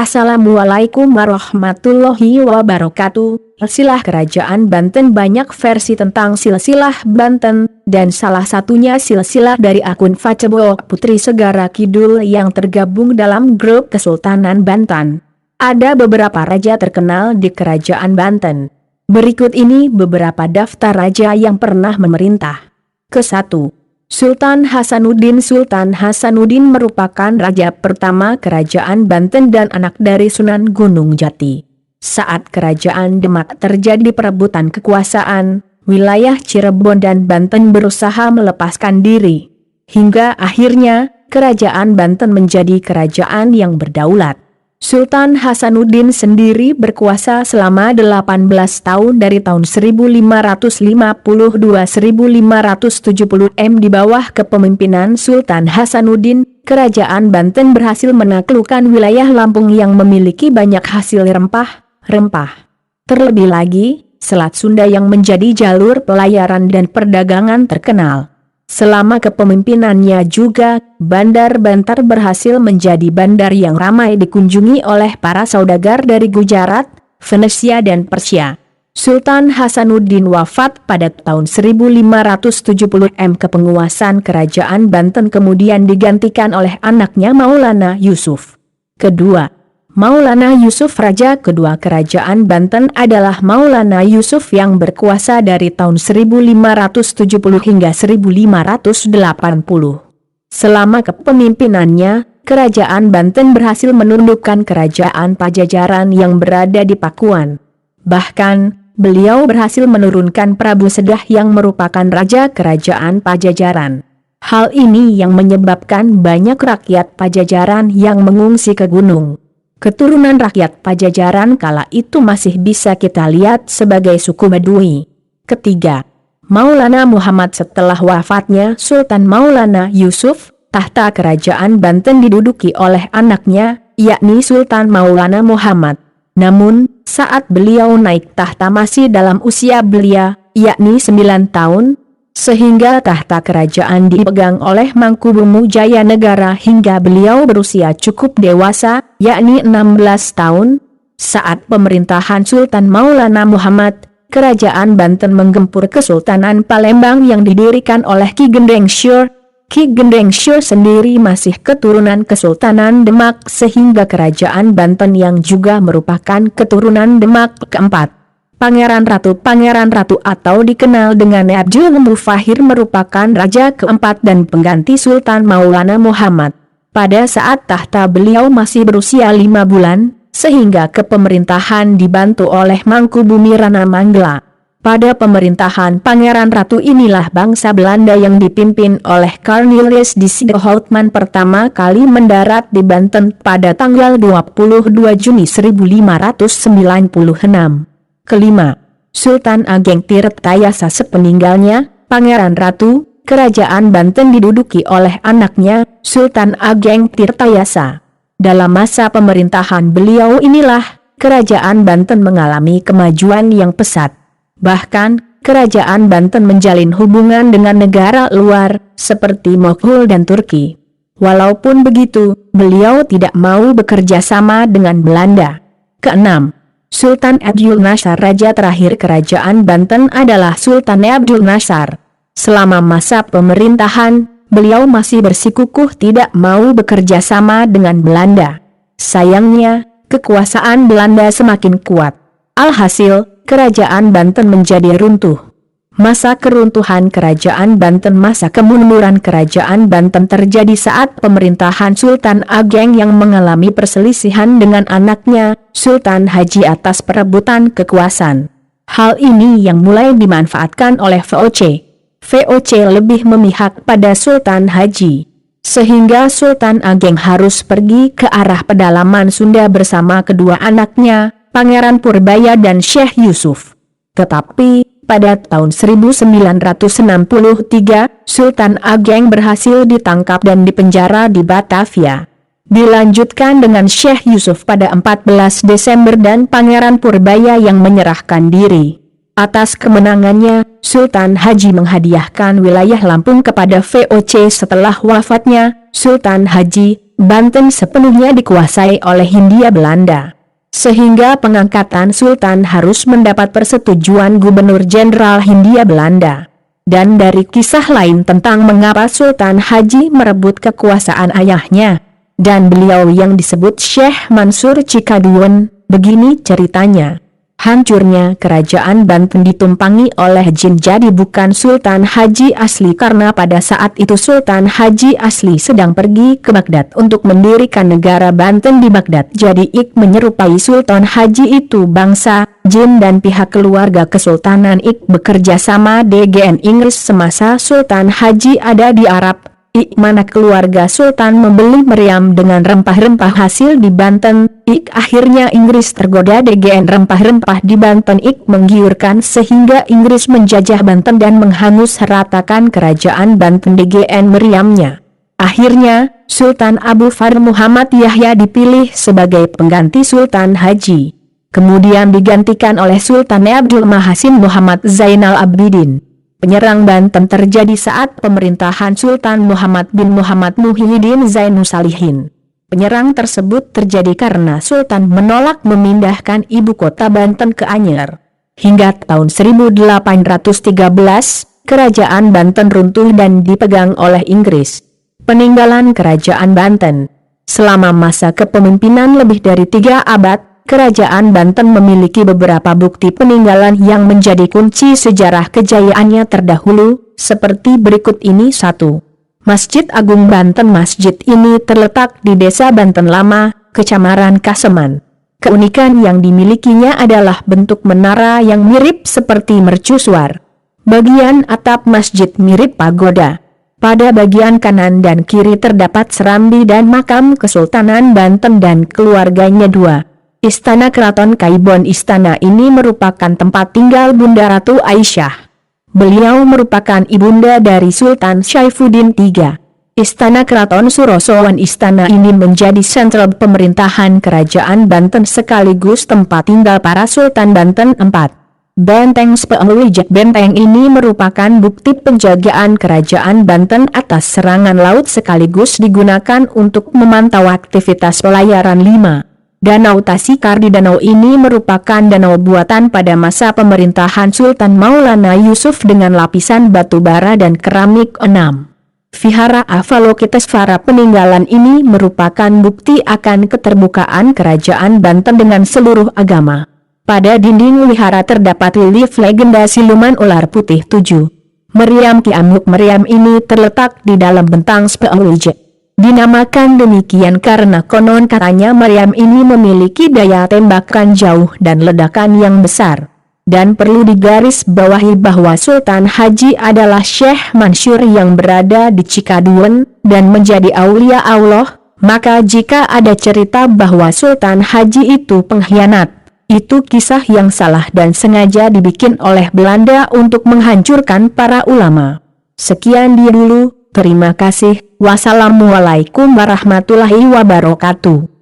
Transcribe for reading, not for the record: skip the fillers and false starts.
Assalamualaikum warahmatullahi wabarakatuh. Silsilah Kerajaan Banten, banyak versi tentang silsilah Banten, dan salah satunya silsilah dari akun Facebook Putri Segara Kidul yang tergabung dalam grup Kesultanan Banten. Ada beberapa raja terkenal di Kerajaan Banten. Berikut ini beberapa daftar raja yang pernah memerintah. Ke-1. Sultan Hasanuddin. Sultan Hasanuddin merupakan raja pertama Kerajaan Banten dan anak dari Sunan Gunung Jati. Saat Kerajaan Demak terjadi perebutan kekuasaan, wilayah Cirebon dan Banten berusaha melepaskan diri. Hingga akhirnya, Kerajaan Banten menjadi kerajaan yang berdaulat. Sultan Hasanuddin sendiri berkuasa selama 18 tahun dari tahun 1552-1570 di bawah kepemimpinan Sultan Hasanuddin. Kerajaan Banten berhasil menaklukkan wilayah Lampung yang memiliki banyak hasil rempah-rempah. Terlebih lagi, Selat Sunda yang menjadi jalur pelayaran dan perdagangan terkenal. Selama kepemimpinannya juga, Bandar Bantar berhasil menjadi bandar yang ramai dikunjungi oleh para saudagar dari Gujarat, Venesia dan Persia. Sultan Hasanuddin wafat pada tahun 1570. Kepenguasaan Kerajaan Banten kemudian digantikan oleh anaknya Maulana Yusuf. Kedua, Maulana Yusuf. Raja kedua Kerajaan Banten adalah Maulana Yusuf yang berkuasa dari tahun 1570 hingga 1580. Selama kepemimpinannya, Kerajaan Banten berhasil menundukkan Kerajaan Pajajaran yang berada di Pakuan. Bahkan, beliau berhasil menurunkan Prabu Sedah yang merupakan Raja Kerajaan Pajajaran. Hal ini yang menyebabkan banyak rakyat Pajajaran yang mengungsi ke gunung. Keturunan rakyat Pajajaran kala itu masih bisa kita lihat sebagai suku Badui. Ketiga, Maulana Muhammad. Setelah wafatnya Sultan Maulana Yusuf, tahta Kerajaan Banten diduduki oleh anaknya, yakni Sultan Maulana Muhammad. Namun, saat beliau naik tahta masih dalam usia belia, yakni 9 tahun, sehingga tahta kerajaan dipegang oleh Mangkubumi Jayanegara hingga beliau berusia cukup dewasa, yakni 16 tahun. Saat pemerintahan Sultan Maulana Muhammad, Kerajaan Banten menggempur Kesultanan Palembang yang didirikan oleh Ki Gendeng Syur. Ki Gendeng Syur sendiri masih keturunan Kesultanan Demak, sehingga Kerajaan Banten yang juga merupakan keturunan Demak. Keempat, Pangeran Ratu atau dikenal dengan Abdul Mufahir merupakan raja keempat dan pengganti Sultan Maulana Muhammad. Pada saat tahta beliau masih berusia 5 bulan, sehingga kepemerintahan dibantu oleh Mangkubumi Rana Manggala. Pada pemerintahan Pangeran Ratu inilah bangsa Belanda yang dipimpin oleh Cornelis de Sigehoutman pertama kali mendarat di Banten pada tanggal 22 Juni 1596. Kelima, Sultan Ageng Tirtayasa. Sepeninggalnya Pangeran Ratu, Kerajaan Banten diduduki oleh anaknya, Sultan Ageng Tirtayasa. Dalam masa pemerintahan beliau inilah, Kerajaan Banten mengalami kemajuan yang pesat. Bahkan, Kerajaan Banten menjalin hubungan dengan negara luar, seperti Moghul dan Turki. Walaupun begitu, beliau tidak mau bekerja sama dengan Belanda. Keenam, Sultan Abdul Nasar. Raja terakhir Kerajaan Banten adalah Sultan Abdul Nasar. Selama masa pemerintahan, beliau masih bersikukuh tidak mau bekerja sama dengan Belanda. Sayangnya, kekuasaan Belanda semakin kuat. Alhasil, Kerajaan Banten menjadi runtuh. Masa keruntuhan Kerajaan Banten. Masa kemunduran Kerajaan Banten terjadi saat pemerintahan Sultan Ageng yang mengalami perselisihan dengan anaknya, Sultan Haji atas perebutan kekuasaan. Hal ini yang mulai dimanfaatkan oleh VOC. VOC lebih memihak pada Sultan Haji, sehingga Sultan Ageng harus pergi ke arah pedalaman Sunda bersama kedua anaknya, Pangeran Purbaya dan Syekh Yusuf. Tetapi, pada tahun 1963, Sultan Ageng berhasil ditangkap dan dipenjara di Batavia. Dilanjutkan dengan Syekh Yusuf pada 14 Desember dan Pangeran Purbaya yang menyerahkan diri. Atas kemenangannya, Sultan Haji menghadiahkan wilayah Lampung kepada VOC. Setelah wafatnya Sultan Haji, Banten sepenuhnya dikuasai oleh Hindia Belanda. Sehingga pengangkatan Sultan harus mendapat persetujuan Gubernur Jenderal Hindia Belanda. Dan dari kisah lain tentang mengapa Sultan Haji merebut kekuasaan ayahnya, dan beliau yang disebut Syekh Mansur Cikaduwen, begini ceritanya. Hancurnya kerajaan Banten ditumpangi oleh jin, jadi bukan Sultan Haji asli, karena pada saat itu Sultan Haji asli sedang pergi ke Baghdad untuk mendirikan negara Banten di Baghdad. Jadi menyerupai Sultan Haji itu bangsa jin, dan pihak keluarga Kesultanan bekerja sama dengan Inggris semasa Sultan Haji ada di Arab. Mana keluarga Sultan membeli meriam dengan rempah-rempah hasil di Banten. Akhirnya Inggris tergoda dengan rempah-rempah di Banten menggiurkan sehingga Inggris menjajah Banten dan menghangus ratakan kerajaan Banten dengan meriamnya. Akhirnya Sultan Abu Far Muhammad Yahya dipilih sebagai pengganti Sultan Haji. Kemudian digantikan oleh Sultan Abdul Mahasin Muhammad Zainal Abidin. Penyerang Banten terjadi saat pemerintahan Sultan Muhammad bin Muhammad Muhyiddin Zainul Salihin. Penyerang tersebut terjadi karena Sultan menolak memindahkan ibu kota Banten ke Anyer. Hingga tahun 1813, kerajaan Banten runtuh dan dipegang oleh Inggris. Peninggalan kerajaan Banten. Selama masa kepemimpinan lebih dari 3 abad, kerajaan Banten memiliki beberapa bukti peninggalan yang menjadi kunci sejarah kejayaannya terdahulu, seperti berikut ini. 1. Masjid Agung Banten. Masjid ini terletak di Desa Banten Lama, Kecamatan Kaseman. Keunikan yang dimilikinya adalah bentuk menara yang mirip seperti mercusuar. Bagian atap masjid mirip pagoda. Pada bagian kanan dan kiri terdapat serambi dan makam Kesultanan Banten dan keluarganya. 2. Istana Keraton Kaibon. Istana ini merupakan tempat tinggal Bunda Ratu Aisyah. Beliau merupakan ibunda dari Sultan Syaifuddin III. Istana Keraton Surosowan. Istana ini menjadi sentral pemerintahan kerajaan Banten sekaligus tempat tinggal para Sultan Banten. 4. Benteng Speulwijak. Benteng ini merupakan bukti penjagaan kerajaan Banten atas serangan laut sekaligus digunakan untuk memantau aktivitas pelayaran. 5. Danau Tasikar. Di danau ini merupakan danau buatan pada masa pemerintahan Sultan Maulana Yusuf dengan lapisan batu bara dan keramik. 6. Vihara Avalokitesvara. Peninggalan ini merupakan bukti akan keterbukaan kerajaan Banten dengan seluruh agama. Pada dinding wihara terdapat relief legenda siluman ular putih. 7. Meriam Ki Amuk. Meriam ini terletak di dalam bentang Speulwijak. Dinamakan demikian karena konon katanya meriam ini memiliki daya tembakan jauh dan ledakan yang besar. Dan perlu digaris bawahi bahwa Sultan Haji adalah Syekh Mansur yang berada di Cikaduwen dan menjadi aulia Allah. Maka jika ada cerita bahwa Sultan Haji itu pengkhianat, itu kisah yang salah dan sengaja dibikin oleh Belanda untuk menghancurkan para ulama. Sekian dulu. Terima kasih. Wassalamualaikum warahmatullahi wabarakatuh.